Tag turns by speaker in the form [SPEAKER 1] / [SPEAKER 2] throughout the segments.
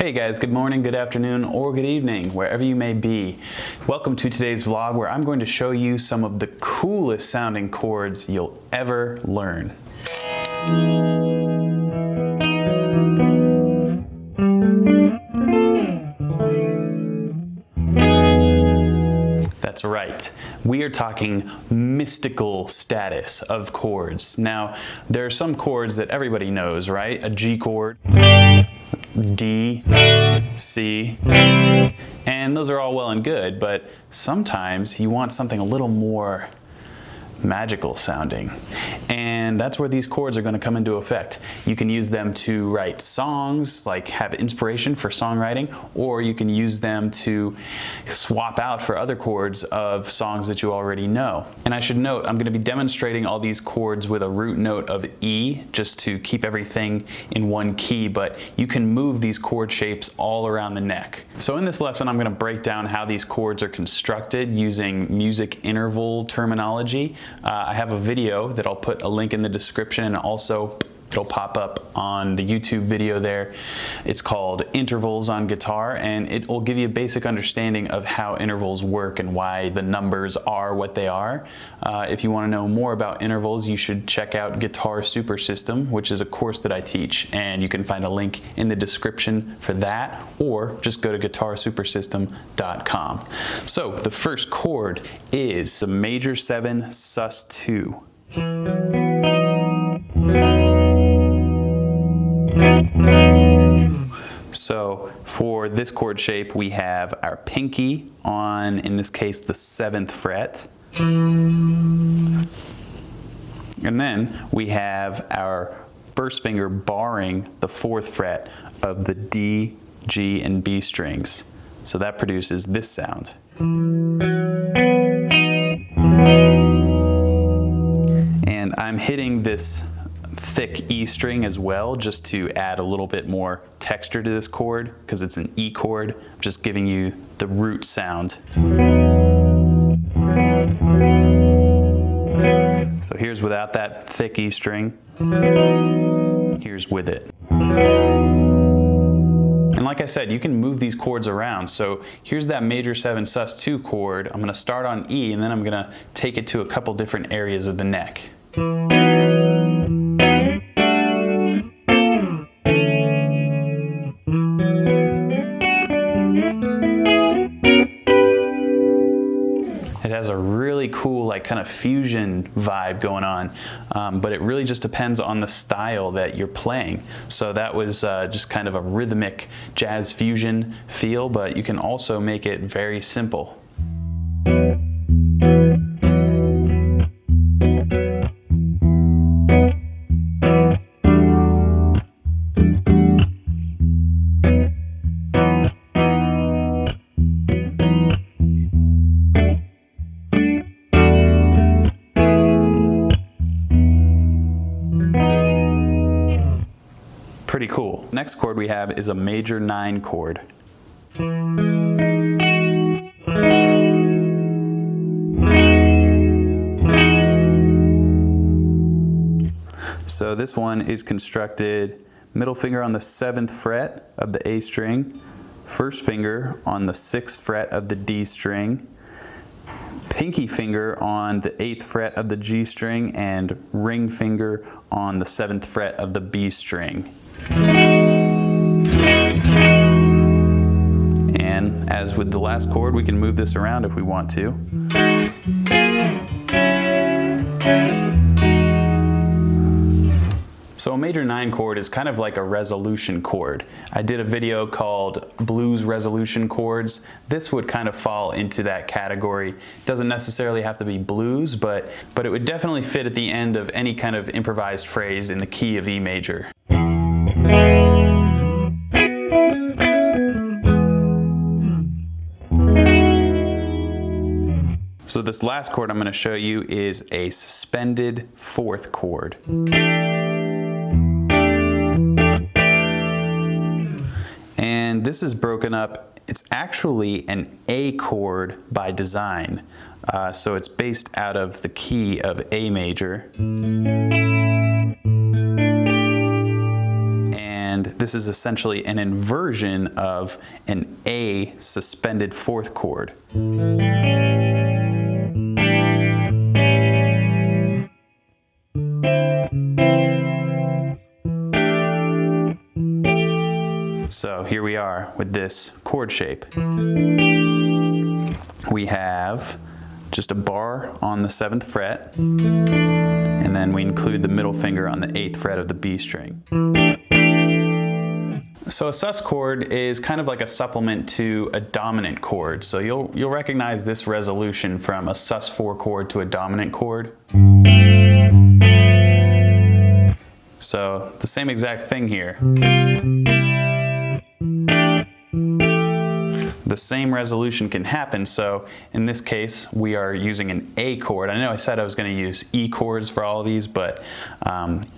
[SPEAKER 1] Hey guys, good morning, good afternoon, or good evening, wherever you may be. Welcome to today's vlog where I'm going to show you some of the coolest sounding chords you'll ever learn. That's right. We are talking mystical status of chords. Now, there are some chords that everybody knows, right? A G chord, D, C, and those are all well and good, but sometimes you want something a little more magical sounding. And that's where these chords are going to come into effect. You can use them to write songs, like have inspiration for songwriting, or you can use them to swap out for other chords of songs that you already know. And I should note, I'm going to be demonstrating all these chords with a root note of E, just to keep everything in one key, but you can move these chord shapes all around the neck. So in this lesson, I'm going to break down how these chords are constructed using music interval terminology. I have a video that I'll put a link in the description, and also it'll pop up on the YouTube video there. It's called Intervals on Guitar, and it will give you a basic understanding of how intervals work and why the numbers are what they are. If you want to know more about intervals, you should check out Guitar Super System, which is a course that I teach, and you can find a link in the description for that, or just go to guitarsupersystem.com. So the first chord is the major 7 sus2. So for this chord shape, we have our pinky on, in this case, the 7th fret. And then we have our first finger barring the 4th fret of the D, G, and B strings. So that produces this sound. And I'm hitting this thick E string as well, just to add a little bit more texture to this chord, because it's an E chord. I'm just giving you the root sound. So here's without that thick E string. Here's with it. And like I said, you can move these chords around. So here's that major 7 sus2 chord. I'm going to start on E, and then I'm going to take it to a couple different areas of the neck. It has a really cool, like, kind of fusion vibe going on, but it really just depends on the style that you're playing. So that was just kind of a rhythmic jazz fusion feel, but you can also make it very simple. Pretty cool. Next chord we have is a major 9 chord. So this one is constructed middle finger on the 7th fret of the A string, first finger on the 6th fret of the D string, pinky finger on the 8th fret of the G string, and ring finger on the 7th fret of the B string. And as with the last chord, we can move this around if we want to. So a major 9 chord is kind of like a resolution chord. I did a video called Blues Resolution Chords. This would kind of fall into that category. It doesn't necessarily have to be blues, but it would definitely fit at the end of any kind of improvised phrase in the key of E major. So this last chord I'm going to show you is a suspended 4th chord. And this is broken up. It's actually an A chord by design. So it's based out of the key of A major. And this is essentially an inversion of an A suspended fourth chord. So here we are with this chord shape. We have just a bar on the 7th fret, and then we include the middle finger on the 8th fret of the B string. So a sus chord is kind of like a supplement to a dominant chord. So you'll recognize this resolution from a sus4 chord to a dominant chord. So the same exact thing here. The same resolution can happen. So in this case, we are using an A chord. I know I said I was going to use E chords for all of these, but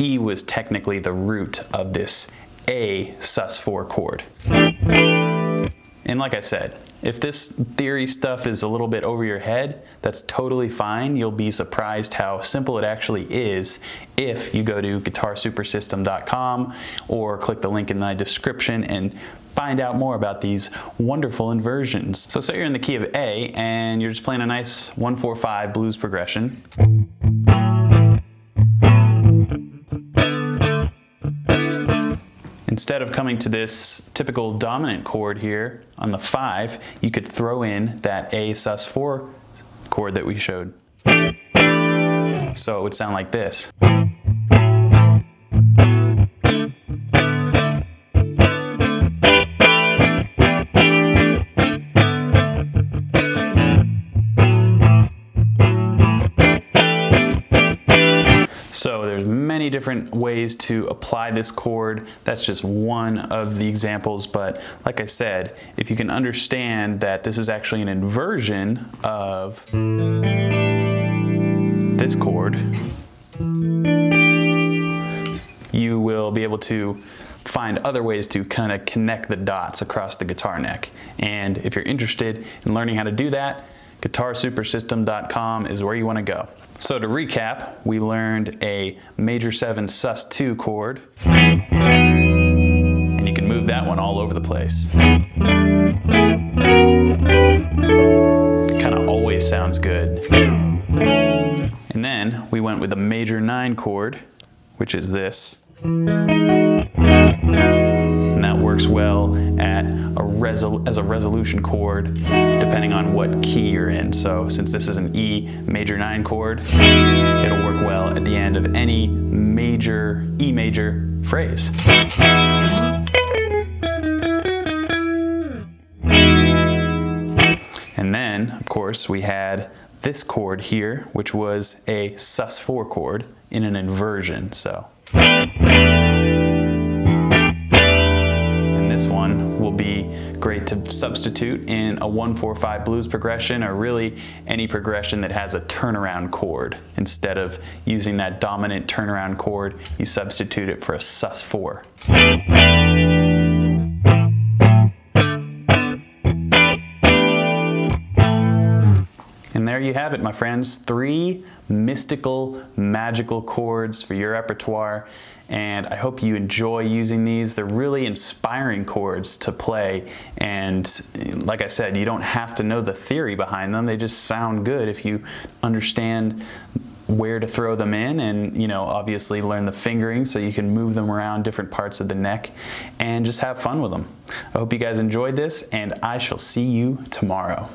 [SPEAKER 1] E was technically the root of this A sus4 chord. And like I said, if this theory stuff is a little bit over your head, that's totally fine. You'll be surprised how simple it actually is if you go to guitarsupersystem.com or click the link in my description and find out more about these wonderful inversions. So say you're in the key of A and you're just playing a nice 1-4-5 blues progression. Instead of coming to this typical dominant chord here on the 5, you could throw in that A sus4 chord that we showed. So it would sound like this. So there's many different ways to apply this chord. That's just one of the examples, but like I said, if you can understand that this is actually an inversion of this chord, you will be able to find other ways to kind of connect the dots across the guitar neck. And if you're interested in learning how to do that, guitarsupersystem.com is where you want to go. So to recap, we learned a major 7 sus2 chord, and you can move that one all over the place. It kind of always sounds good. And then we went with a major 9 chord, which is this. And that works well at as a resolution chord depending on what key you're in. So since this is an E major 9 chord, it'll work well at the end of any major E major phrase. And then, of course, we had this chord here, which was a sus4 chord in an inversion. So. And this one will be great to substitute in a 1-4-5 blues progression, or really any progression that has a turnaround chord. Instead of using that dominant turnaround chord, you substitute it for a sus4. And there you have it, my friends. 3 mystical, magical chords for your repertoire. And I hope you enjoy using these. They're really inspiring chords to play. And like I said, you don't have to know the theory behind them. They just sound good if you understand where to throw them in, and obviously learn the fingering so you can move them around different parts of the neck and just have fun with them. I hope you guys enjoyed this, and I shall see you tomorrow.